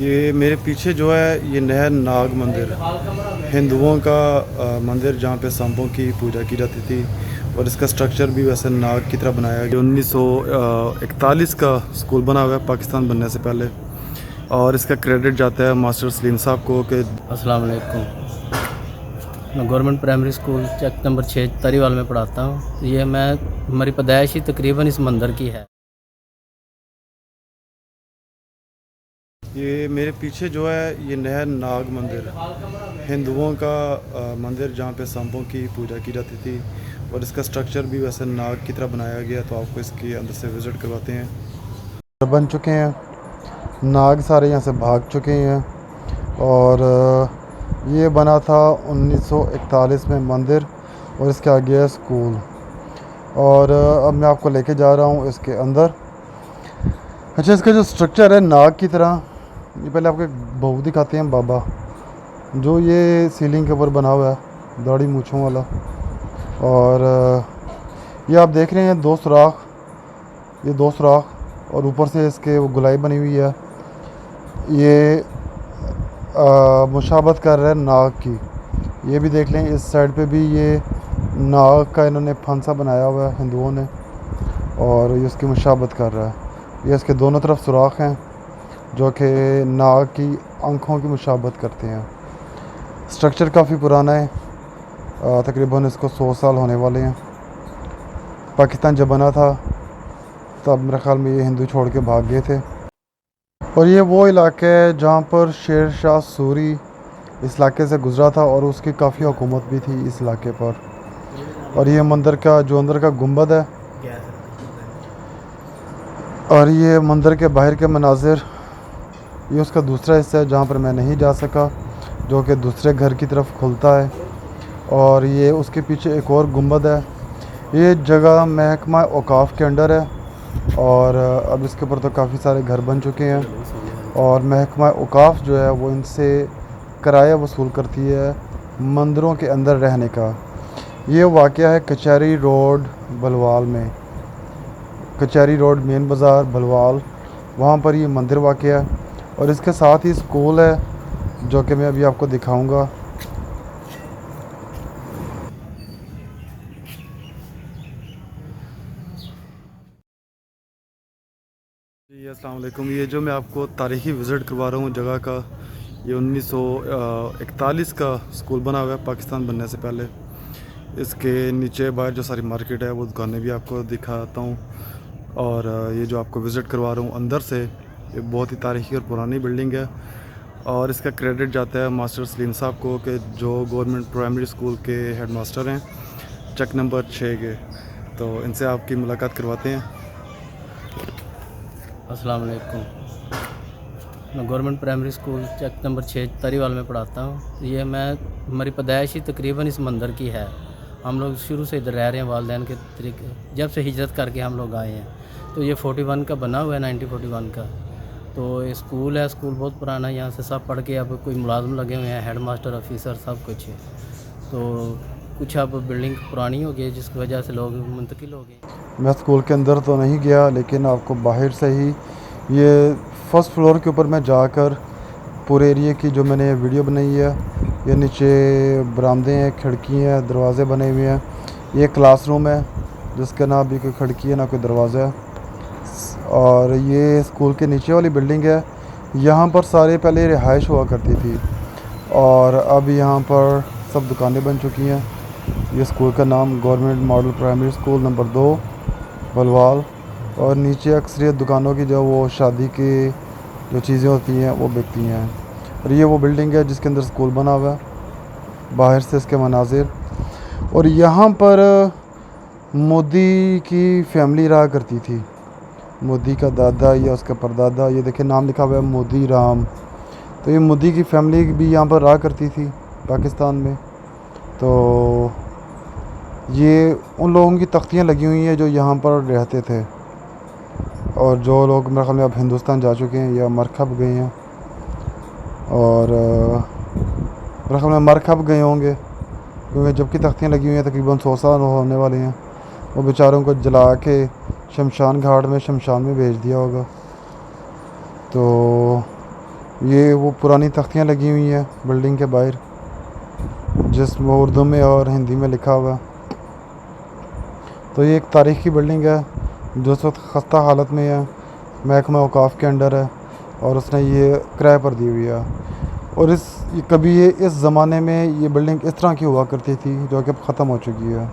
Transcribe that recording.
ये मेरे पीछे जो है ये नया नाग मंदिर हिंदुओं का मंदिर जहाँ पे सांपों की पूजा की जाती थी। और इसका स्ट्रक्चर भी वैसे नाग की तरह बनाया गया। 1941 का स्कूल बना हुआ है पाकिस्तान बनने से पहले। और इसका क्रेडिट जाता है मास्टर सलीम साहब को कि अस्सलाम वालेकुम। मैं government primary school check number 6 Tariwal में पढ़ाता हूँ। तो ये हमारी पैदाइश ही तकरीबन इस मंदिर की है। ये मेरे पीछे जो है ये नया नाग मंदिर हिंदुओं का मंदिर जहाँ पे सांपों की पूजा की जाती थी। और इसका स्ट्रक्चर भी वैसे नाग की तरह बनाया गया। तो आपको इसके अंदर से विज़िट करवाते हैं। बन चुके हैं, नाग सारे यहाँ से भाग चुके हैं। और ये बना था 1941 में मंदिर, और इसके आगे है स्कूल। और अब मैं आपको लेके जा रहा हूँ इसके अंदर। अच्छा, इसका जो स्ट्रक्चर है नाग की तरह, ये पहले आपको एक बहू दिखाते हैं, बाबा, जो ये सीलिंग के ऊपर बना हुआ है, दाढ़ी मूँछों वाला। और ये आप देख रहे हैं ये दो सुराख, और ऊपर से इसके वो गुलाई बनी हुई है। ये मुशाबत कर रहा है नाग की। ये भी देख लें, इस साइड पे भी ये नाग का इन्होंने फंसा बनाया हुआ है हिंदुओं ने, और ये उसकी मुशाबत कर रहा है। ये इसके दोनों तरफ सुराख हैं जो कि नाग की आँखों की मुशाबत करते हैं। स्ट्रक्चर काफ़ी पुराना है, तकरीबन इसको 100 साल होने वाले हैं। पाकिस्तान जब बना था तब मेरे ख़्याल में ये हिंदू छोड़ के भाग गए थे। और ये वो इलाका है जहाँ पर शेर शाह सूरी इस इलाके से गुज़रा था, और उसकी काफ़ी हुकूमत भी थी इस इलाके पर। और ये मंदिर का जो अंदर का गुंबद है, और ये मंदिर के बाहर के मनाजिर, ये उसका दूसरा हिस्सा है जहाँ पर मैं नहीं जा सका, जो कि दूसरे घर की तरफ खुलता है। और ये उसके पीछे एक और गुंबद है। ये जगह महकमा औकाफ़ के अंडर है, और अब इसके ऊपर तो काफ़ी सारे घर बन चुके हैं। और महकमा औकाफ़ जो है वो इनसे किराया वसूल करती है मंदिरों के अंदर रहने का। ये वाक़या है कचहरी रोड बलवाल में, कचहरी रोड मेन बाज़ार बलवाल, वहाँ पर ये मंदिर वाक़या है। और इसके साथ ही स्कूल है जो कि मैं अभी आपको दिखाऊंगा। जी अस्सलाम वालेकुम। ये जो मैं आपको तारीख़ी विज़िट करवा रहा हूँ जगह का, ये 1941 का स्कूल बना हुआ है पाकिस्तान बनने से पहले। इसके नीचे बाहर जो सारी मार्केट है वो दुकानें भी आपको दिखाता हूँ। और ये जो आपको विज़िट करवा रहा हूँ अंदर से, ये बहुत ही तारीख़ी और पुरानी बिल्डिंग है। और इसका क्रेडिट जाता है मास्टर सलीम साहब को कि जो गवर्नमेंट प्राइमरी स्कूल के हेड मास्टर हैं चक नंबर 6 के। तो इनसे आपकी मुलाकात करवाते हैं। अस्सलाम वालेकुम। मैं government primary school check number 6 Tariwal में पढ़ाता हूँ। तो ये हमारी पैदाइश ही तकरीबन इस मंदिर की है। हम लोग शुरू से इधर रह रहे हैं, वालिदैन के तरीके जब से हिजरत करके हम लोग आए हैं। तो ये 41 का बना हुआ है, 1941 का। तो ये स्कूल है, स्कूल बहुत पुराना है। यहाँ से सब पढ़ के अब कोई मुलाजिम लगे हुए हैं, हेड मास्टर, ऑफिसर, सब कुछ। तो कुछ अब बिल्डिंग पुरानी हो गई जिसकी वजह से लोग मुंतकिल हो गए। मैं स्कूल के अंदर तो नहीं गया, लेकिन आपको बाहर से ही ये फर्स्ट फ्लोर के ऊपर मैं जाकर पूरे एरिए की जो मैंने वीडियो बनाई है, ये नीचे बरामदे हैं, खिड़की हैं, दरवाज़े बने हुए हैं। ये क्लासरूम है जिसका ना अभी कोई खिड़की है ना कोई दरवाज़ा है। और ये स्कूल के नीचे वाली बिल्डिंग है। यहाँ पर सारे पहले रिहाइश हुआ करती थी, और अब यहाँ पर सब दुकानें बन चुकी हैं। ये स्कूल का नाम government model primary school number 2 Balwal. और नीचे अक्सरियत दुकानों की जो वो शादी की जो चीज़ें होती हैं वो बिकती हैं। और ये वो बिल्डिंग है जिसके अंदर स्कूल बना हुआ है, बाहर से इसके मनाजिर। और यहाँ पर मोदी की फैमिली रहा करती थी, मोदी का दादा या उसका परदादा, ये देखें नाम लिखा हुआ है मोदी राम। तो ये मोदी की फैमिली भी यहाँ पर रहा करती थी पाकिस्तान में। तो ये उन लोगों की तख्तियाँ लगी हुई हैं जो यहाँ पर रहते थे, और जो लोग मेरे ख्याल में अब हिंदुस्तान जा चुके हैं या मर खप गए हैं। और मेरे ख्याल में मर खप गए होंगे, क्योंकि जबकि तख्तियाँ लगी हुई हैं तकरीबन 100 साल होने वाले हैं। वो बेचारों को जला के शमशान घाट में, शमशान में भेज दिया होगा। तो ये वो पुरानी तख्तियाँ लगी हुई हैं बिल्डिंग के बाहर, जिसमें उर्दू में और हिंदी में लिखा हुआ। तो ये एक तारीख़ी बिल्डिंग है जो इस वक्त खस्ता हालत में है, महकमा औकाफ़ के अंडर है, और उसने ये किराए पर दी हुई है। और कभी ये इस ज़माने में ये बिल्डिंग इस तरह की हुआ करती थी जो कि अब ख़त्म हो चुकी है।